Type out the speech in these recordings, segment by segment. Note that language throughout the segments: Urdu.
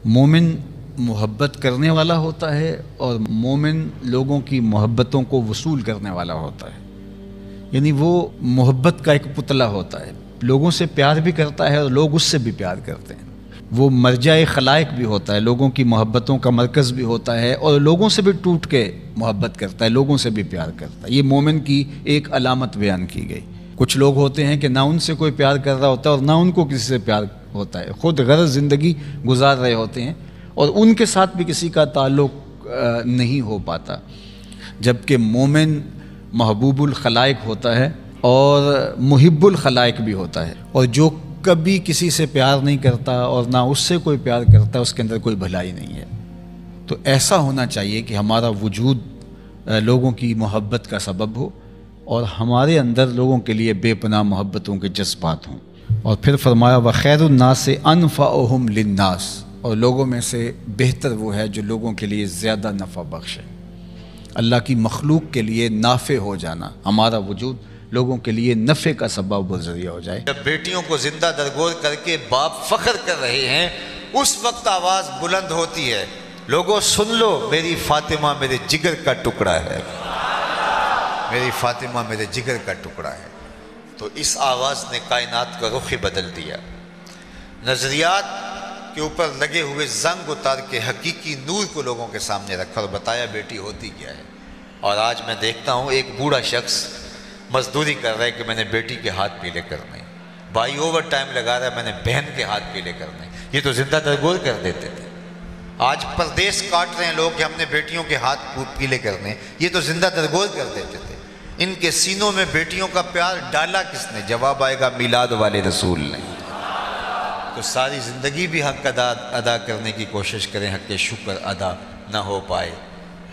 مومن محبت کرنے والا ہوتا ہے اور مومن لوگوں کی محبتوں کو وصول کرنے والا ہوتا ہے. یعنی وہ محبت کا ایک پتلا ہوتا ہے، لوگوں سے پیار بھی کرتا ہے اور لوگ اس سے بھی پیار کرتے ہیں. وہ مرجع خلائق بھی ہوتا ہے، لوگوں کی محبتوں کا مرکز بھی ہوتا ہے اور لوگوں سے بھی ٹوٹ کے محبت کرتا ہے، لوگوں سے بھی پیار کرتا ہے. یہ مومن کی ایک علامت بیان کی گئی. کچھ لوگ ہوتے ہیں کہ نہ ان سے کوئی پیار کر رہا ہوتا ہے اور نہ ان کو کسی سے پیار ہوتا ہے، خود غرض زندگی گزار رہے ہوتے ہیں اور ان کے ساتھ بھی کسی کا تعلق نہیں ہو پاتا. جبکہ مومن محبوب الخلائق ہوتا ہے اور محب الخلائق بھی ہوتا ہے، اور جو کبھی کسی سے پیار نہیں کرتا اور نہ اس سے کوئی پیار کرتا، اس کے اندر کوئی بھلائی نہیں ہے. تو ایسا ہونا چاہیے کہ ہمارا وجود لوگوں کی محبت کا سبب ہو اور ہمارے اندر لوگوں کے لیے بے پناہ محبتوں کے جذبات ہوں. اور پھر فرمایا وَخَيْرُ النَّاسِ أَنْفَعُهُمْ لِلنَّاسِ، اور لوگوں میں سے بہتر وہ ہے جو لوگوں کے لیے زیادہ نفع بخش ہے. اللہ کی مخلوق کے لیے نافع ہو جانا، ہمارا وجود لوگوں کے لیے نفع کا سبب و ذریعہ ہو جائے. جب بیٹیوں کو زندہ درگور کر کے باپ فخر کر رہے ہیں، اس وقت آواز بلند ہوتی ہے، لوگوں سن لو، میری فاطمہ میرے جگر کا ٹکڑا ہے، میری فاطمہ میرے جگر کا ٹکڑا ہے. تو اس آواز نے کائنات کا رخ بدل دیا. نظریات کے اوپر لگے ہوئے زنگ اتار کے حقیقی نور کو لوگوں کے سامنے رکھا اور بتایا بیٹی ہوتی کیا ہے. اور آج میں دیکھتا ہوں ایک بوڑھا شخص مزدوری کر رہا ہے کہ میں نے بیٹی کے ہاتھ پیلے کرنے، بھائی اوور ٹائم لگا رہا ہے میں نے بہن کے ہاتھ پیلے کرنے. یہ تو زندہ درگور کر دیتے تھے. آج پردیس کاٹ رہے ہیں لوگ کہ ہم نے بیٹیوں کے ہاتھ پیلے کرنے، یہ تو زندہ درگور کر دیتے تھے. ان کے سینوں میں بیٹیوں کا پیار ڈالا کس نے؟ جواب آئے گا میلاد والے رسول نے. تو ساری زندگی بھی حق ادا کرنے کی کوشش کریں، حق شکر ادا نہ ہو پائے.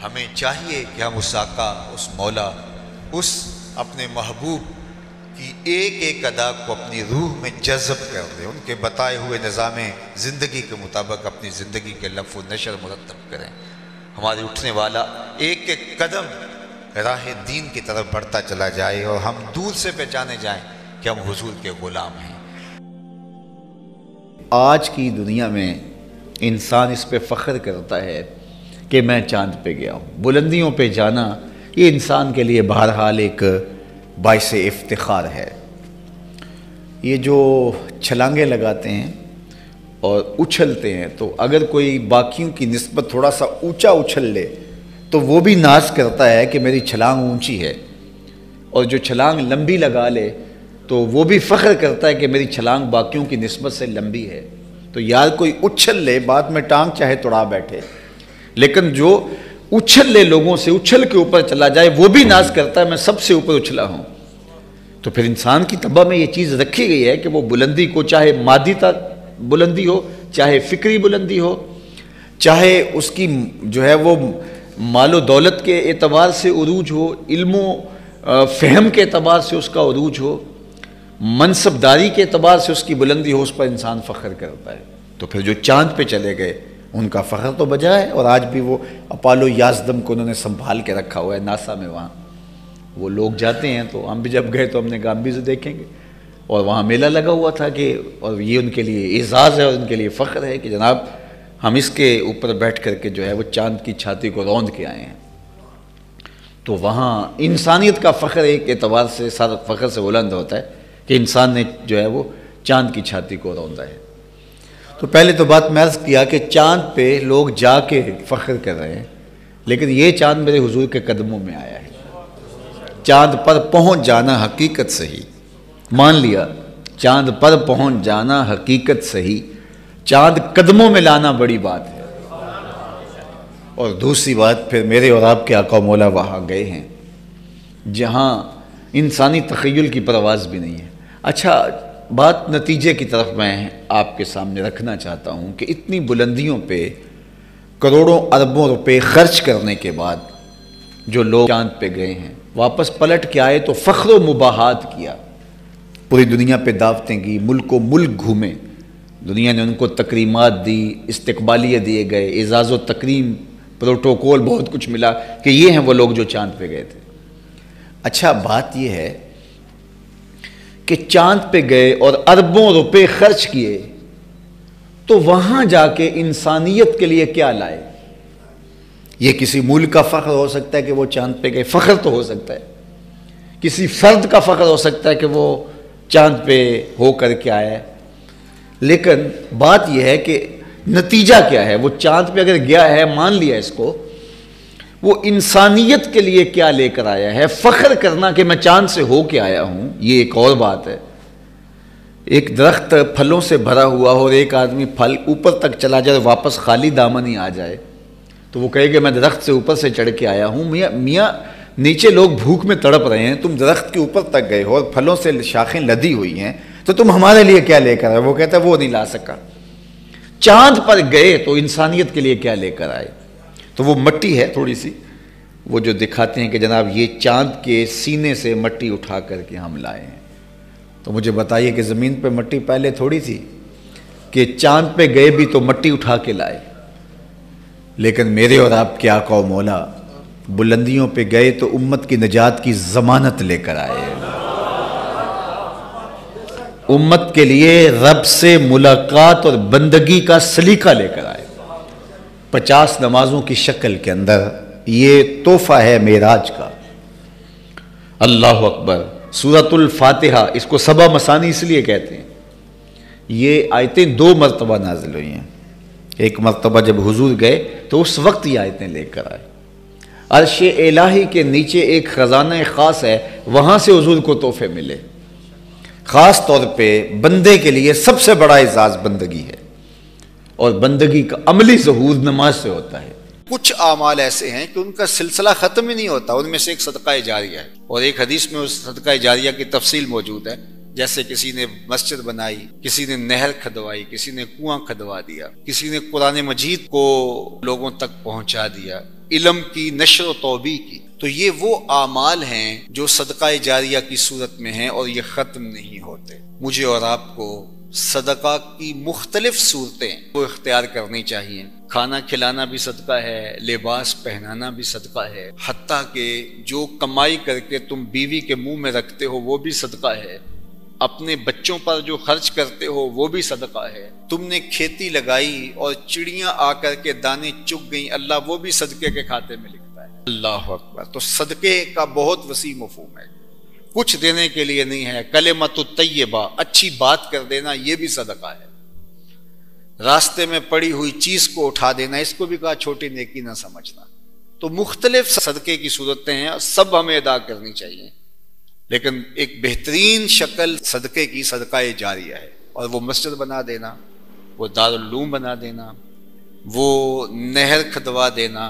ہمیں چاہیے کہ ہم اس آقا، اس مولا، اس اپنے محبوب کی ایک ایک ادا کو اپنی روح میں جذب کر دیں، ان کے بتائے ہوئے نظام زندگی کے مطابق اپنی زندگی کے لف و نشر مرتب کریں. ہمارے اٹھنے والا ایک ایک قدم راہ دین کی طرف بڑھتا چلا جائے اور ہم دور سے پہچانے جائیں کہ ہم حضور کے غلام ہیں. آج کی دنیا میں انسان اس پہ فخر کرتا ہے کہ میں چاند پہ گیا ہوں. بلندیوں پہ جانا یہ انسان کے لیے بہرحال ایک باعث افتخار ہے. یہ جو چھلانگیں لگاتے ہیں اور اچھلتے ہیں، تو اگر کوئی باقیوں کی نسبت تھوڑا سا اونچا اچھل لے تو وہ بھی ناز کرتا ہے کہ میری چھلانگ اونچی ہے، اور جو چھلانگ لمبی لگا لے تو وہ بھی فخر کرتا ہے کہ میری چھلانگ باقیوں کی نسبت سے لمبی ہے. تو یار کوئی اچھل لے، بعد میں ٹانگ چاہے توڑا بیٹھے، لیکن جو اچھل لے لوگوں سے، اچھل کے اوپر چلا جائے، وہ بھی ناز کرتا ہے میں سب سے اوپر اچھلا ہوں. تو پھر انسان کی طبع میں یہ چیز رکھی گئی ہے کہ وہ بلندی کو، چاہے مادی بلندی ہو، چاہے فکری بلندی ہو، چاہے اس کی جو ہے وہ مال و دولت کے اعتبار سے عروج ہو، علم و فہم کے اعتبار سے اس کا عروج ہو، منصب داری کے اعتبار سے اس کی بلندی ہو، اس پر انسان فخر کرتا ہے. تو پھر جو چاند پہ چلے گئے ان کا فخر تو بجا ہے، اور آج بھی وہ اپالو 11 کو انہوں نے سنبھال کے رکھا ہوا ہے ناسا میں. وہاں وہ لوگ جاتے ہیں، تو ہم بھی جب گئے تو ہم نے کہا ہم بھی سے دیکھیں گے. اور وہاں میلہ لگا ہوا تھا کہ، اور یہ ان کے لیے اعزاز ہے اور ان کے لیے فخر ہے کہ جناب ہم اس کے اوپر بیٹھ کر کے جو ہے وہ چاند کی چھاتی کو روند کے آئے ہیں. تو وہاں انسانیت کا فخر ایک اعتبار سے سارا فخر سے بلند ہوتا ہے کہ انسان نے جو ہے وہ چاند کی چھاتی کو روندا ہے. تو پہلے تو بات میں عرض کیا کہ چاند پہ لوگ جا کے فخر کر رہے ہیں، لیکن یہ چاند میرے حضور کے قدموں میں آیا ہے. چاند پر پہنچ جانا حقیقت صحیح، مان لیا، چاند پر پہنچ جانا حقیقت صحیح، چاند قدموں میں لانا بڑی بات ہے. اور دوسری بات پھر میرے اور آپ کے آقا مولا وہاں گئے ہیں جہاں انسانی تخیل کی پرواز بھی نہیں ہے. اچھا، بات نتیجے کی طرف میں آپ کے سامنے رکھنا چاہتا ہوں کہ اتنی بلندیوں پہ کروڑوں اربوں روپے خرچ کرنے کے بعد جو لوگ چاند پہ گئے ہیں، واپس پلٹ کے آئے تو فخر و مباحات کیا، پوری دنیا پہ دعوتیں کی، ملک و ملک گھومے، دنیا نے ان کو تکریمات دی، استقبالیہ دیے گئے، اعزاز و تکریم، پروٹوکول، بہت کچھ ملا کہ یہ ہیں وہ لوگ جو چاند پہ گئے تھے. اچھا، بات یہ ہے کہ چاند پہ گئے اور اربوں روپے خرچ کیے تو وہاں جا کے انسانیت کے لیے کیا لائے؟ یہ کسی ملک کا فخر ہو سکتا ہے کہ وہ چاند پہ گئے، فخر تو ہو سکتا ہے، کسی فرد کا فخر ہو سکتا ہے کہ وہ چاند پہ ہو کر کے آیا ہے، لیکن بات یہ ہے کہ نتیجہ کیا ہے؟ وہ چاند پہ اگر گیا ہے، مان لیا اس کو، وہ انسانیت کے لیے کیا لے کر آیا ہے؟ فخر کرنا کہ میں چاند سے ہو کے آیا ہوں، یہ ایک اور بات ہے۔ ایک درخت پھلوں سے بھرا ہوا ہو اور ایک آدمی پھل اوپر تک چلا جائے اور واپس خالی دامن ہی آ جائے تو وہ کہے کہ میں درخت سے اوپر سے چڑھ کے آیا ہوں۔ میاں نیچے لوگ بھوک میں تڑپ رہے ہیں، تم درخت کے اوپر تک گئے ہو اور پھلوں سے شاخیں لدی ہوئی ہیں، تو تم ہمارے لیے کیا لے کر آئے؟ وہ کہتا ہے وہ نہیں لا سکا۔ چاند پر گئے تو انسانیت کے لیے کیا لے کر آئے؟ تو وہ مٹی ہے تھوڑی سی، وہ جو دکھاتے ہیں کہ جناب یہ چاند کے سینے سے مٹی اٹھا کر کے ہم لائے ہیں۔ تو مجھے بتائیے کہ زمین پہ مٹی پہلے تھوڑی تھی کہ چاند پہ گئے بھی تو مٹی اٹھا کے لائے، لیکن میرے اور آپ کے آقا و مولا بلندیوں پہ گئے تو امت کی نجات کی ضمانت لے کر آئے، امت کے لیے رب سے ملاقات اور بندگی کا سلیقہ لے کر آئے، 50 نمازوں کی شکل کے اندر۔ یہ تحفہ ہے معراج کا۔ اللہ اکبر۔ سورۃ الفاتحہ، اس کو سبع مثانی اس لیے کہتے ہیں، یہ آیتیں 2 مرتبہ نازل ہوئی ہیں۔ ایک مرتبہ جب حضور گئے تو اس وقت یہ آیتیں لے کر آئے۔ عرش الہی کے نیچے ایک خزانہ خاص ہے، وہاں سے حضور کو تحفے ملے۔ خاص طور پہ بندے کے لیے سب سے بڑا اعزاز بندگی ہے، اور بندگی کا عملی ظہور نماز سے ہوتا ہے۔ کچھ اعمال ایسے ہیں کہ ان کا سلسلہ ختم ہی نہیں ہوتا، ان میں سے ایک صدقہ جاریہ ہے، اور ایک حدیث میں اس صدقہ جاریہ کی تفصیل موجود ہے، جیسے کسی نے مسجد بنائی، کسی نے نہر کھدوائی، کسی نے کنواں کھدوا دیا، کسی نے قرآن مجید کو لوگوں تک پہنچا دیا، علم کی نشر و توبیع کی۔ تو یہ وہ اعمال ہیں جو صدقہ جاریہ کی صورت میں ہیں اور یہ ختم نہیں ہوتے۔ مجھے اور آپ کو صدقہ کی مختلف صورتیں وہ اختیار کرنی چاہیے۔ کھانا کھلانا بھی صدقہ ہے، لباس پہنانا بھی صدقہ ہے، حتیٰ کہ جو کمائی کر کے تم بیوی کے منہ میں رکھتے ہو وہ بھی صدقہ ہے، اپنے بچوں پر جو خرچ کرتے ہو وہ بھی صدقہ ہے، تم نے کھیتی لگائی اور چڑیاں آ کر کے دانے چگ گئیں، اللہ وہ بھی صدقے کے کھاتے میں لکھتا ہے۔ اللہ اکبر۔ تو صدقے کا بہت وسیع مفہوم ہے، کچھ دینے کے لیے نہیں ہے۔ کلمۃ الطیبہ، اچھی بات کر دینا، یہ بھی صدقہ ہے۔ راستے میں پڑی ہوئی چیز کو اٹھا دینا، اس کو بھی کہا چھوٹی نیکی نہ سمجھنا۔ تو مختلف صدقے کی صورتیں ہیں، سب ہمیں ادا کرنی چاہیے، لیکن ایک بہترین شکل صدقے کی صدقہ جاریہ ہے، اور وہ مسجد بنا دینا، وہ دارالعلوم بنا دینا، وہ نہر کھدوا دینا،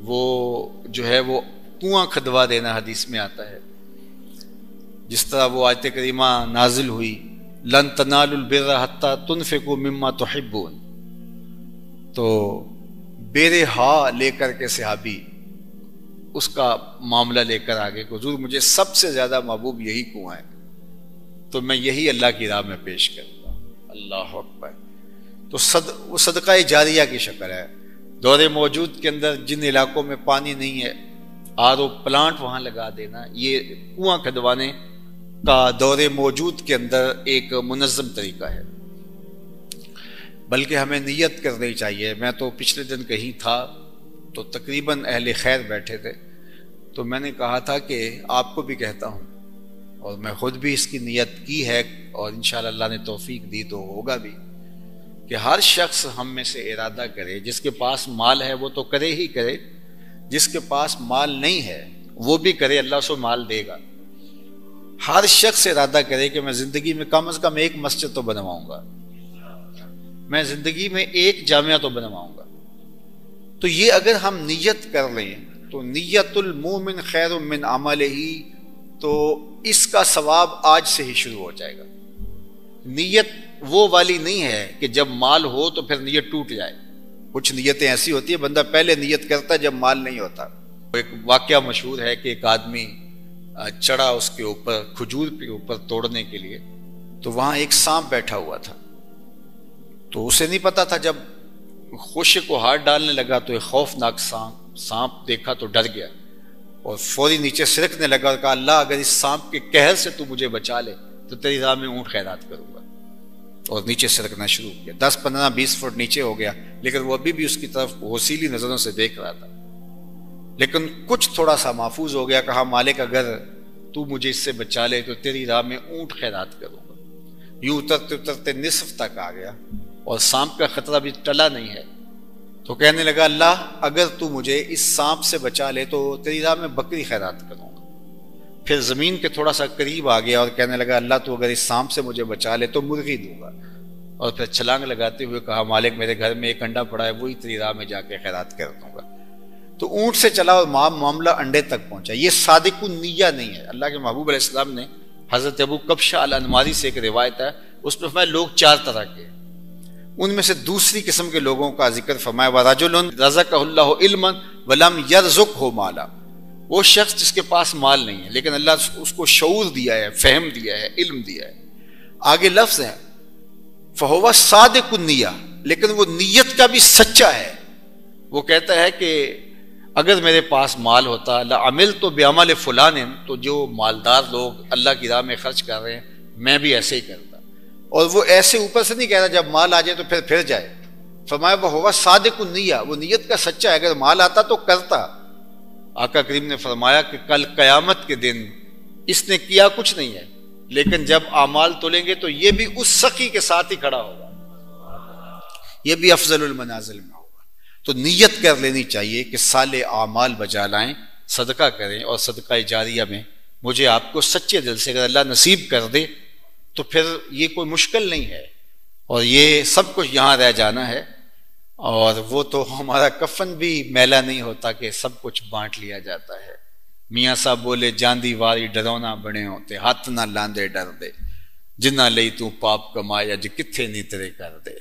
وہ جو ہے وہ کنواں کھدوا دینا، حدیث میں آتا ہے۔ جس طرح وہ آیت کریمہ نازل ہوئی، لن تنالوا البر حتی تنفقوا مما تحبون، تو بے-رحا لے کر کے صحابی اس کا معاملہ لے کر آگے کہ حضور مجھے سب سے زیادہ محبوب یہی کنواں ہے، تو میں یہی اللہ کی راہ میں پیش کرتا ہوں۔ اللہ اکبر۔ تو وہ صدقہ جاریہ کی شکل ہے۔ دور موجود کے اندر جن علاقوں میں پانی نہیں ہے، آر او پلانٹ وہاں لگا دینا، یہ کنواں کھدوانے کا دور موجود کے اندر ایک منظم طریقہ ہے۔ بلکہ ہمیں نیت کرنی چاہیے۔ میں تو پچھلے دن کہیں تھا تو تقریباً اہل خیر بیٹھے تھے، تو میں نے کہا تھا کہ آپ کو بھی کہتا ہوں، اور میں خود بھی اس کی نیت کی ہے، اور انشاءاللہ اللہ نے توفیق دی تو ہوگا بھی، کہ ہر شخص ہم میں سے ارادہ کرے، جس کے پاس مال ہے وہ تو کرے ہی کرے، جس کے پاس مال نہیں ہے وہ بھی کرے، اللہ اس کو مال دے گا۔ ہر شخص ارادہ کرے کہ میں زندگی میں کم از کم ایک مسجد تو بنواؤں گا، میں زندگی میں ایک جامعہ تو بنواؤں گا۔ تو یہ اگر ہم نیت کر لیں تو نیت المومن خیر من عملہ، تو اس کا ثواب آج سے ہی شروع ہو جائے گا۔ نیت وہ والی نہیں ہے کہ جب مال ہو تو پھر نیت ٹوٹ جائے۔ کچھ نیتیں ایسی ہوتی ہیں بندہ پہلے نیت کرتا ہے جب مال نہیں ہوتا۔ ایک واقعہ مشہور ہے کہ ایک آدمی چڑھا اس کے اوپر، کھجور کے اوپر توڑنے کے لیے، تو وہاں ایک سانپ بیٹھا ہوا تھا، تو اسے نہیں پتا تھا، جب خوشے کو ہاتھ ڈالنے لگا تو ایک خوفناک سانپ دیکھا تو ڈر گیا اور فوری نیچے سرکنے لگا اور کہا اللہ اگر اس سانپ کے قہر سے تو مجھے بچا لے تو تیری راہ میں اونٹ خیرات کروں گا۔ اور نیچے سرکنا شروع کیا. 10-15-20 فٹ نیچے ہو گیا, لیکن وہ ابھی بھی اس کی طرف غسیلی نظروں سے دیکھ رہا تھا. لیکن کچھ تھوڑا سا محفوظ ہو گیا. کہا مالک اگر تو مجھے اس سے بچا لے تو تیری راہ میں اونٹ خیرات کروں گا. یوں اترتے اترتے نصف تک آ گیا اور سانپ کا خطرہ بھی ٹلا نہیں ہے. تو کہنے لگا اللہ اگر تو مجھے اس سانپ سے بچا لے تو تیری راہ میں بکری خیرات کروں گا. پھر زمین کے تھوڑا سا قریب آ گیا اور کہنے لگا اللہ تو اگر اس سانپ سے مجھے بچا لے تو مرغی دوں گا. اور پھر چھلانگ لگاتے ہوئے کہا مالک میرے گھر میں ایک انڈا پڑا ہے, وہی تیری راہ میں جا کے خیرات کر دوں گا. تو اونٹ سے چلا اور معاملہ انڈے تک پہنچا. یہ صادق النیہ نہیں ہے. اللہ کے محبوب علیہ السلام نے حضرت ابو کبشہ الانماری سے ایک روایت ہے, اس میں فرمایا لوگ 4 طرح کے, ان میں سے دوسری قسم کے لوگوں کا ذکر فرمایا وَرَجُلٌ رَزَقَهُ اللَّهُ عِلْمًا وَلَمْ يَرْزُقْهُ مَالًا. وہ شخص جس کے پاس مال نہیں ہے لیکن اللہ اس کو شعور دیا ہے, فہم دیا ہے, علم دیا ہے. آگے لفظ ہے فَهُوَ صَادِقُ النِّيَّةِ, لیکن وہ نیت کا بھی سچا ہے. وہ کہتا ہے کہ اگر میرے پاس مال ہوتا لَعَمِلْتُ بِعَمَلِ فُلَانٍ, تو جو مالدار لوگ اللہ کی راہ میں خرچ کر رہے ہیں میں بھی ایسے ہی کرتا. اور وہ ایسے اوپر سے نہیں کہہ رہا جب مال آ جائے تو پھر جائے. فرمایا وَهُوَ صَادِقُ النِّيَّةِ, وہ نیت کا سچا ہے. اگر مال آتا تو کرتا. آقا کریم نے فرمایا کہ کل قیامت کے دن اس نے کیا کچھ نہیں ہے, لیکن جب اعمال تولیں گے تو یہ بھی اس سخی کے ساتھ ہی کھڑا ہوگا, یہ بھی افضل المنازل میں ہوگا. تو نیت کر لینی چاہیے کہ صالح اعمال بجا لائیں, صدقہ کریں, اور صدقہ جاریہ میں مجھے آپ کو سچے دل سے اگر اللہ نصیب کر دے تو پھر یہ کوئی مشکل نہیں ہے, اور یہ سب کچھ یہاں رہ جانا ہے. اور وہ تو ہمارا کفن بھی میلا نہیں ہوتا کہ سب کچھ بانٹ لیا جاتا ہے. میاں صاحب بولے جاندی واری ڈرونا بنے ہوتے, ہاتھ نہ لاندے ڈر دے, جنہ لئی تو پاپ کمایا جی کتھے نہیں تیرے کر دے.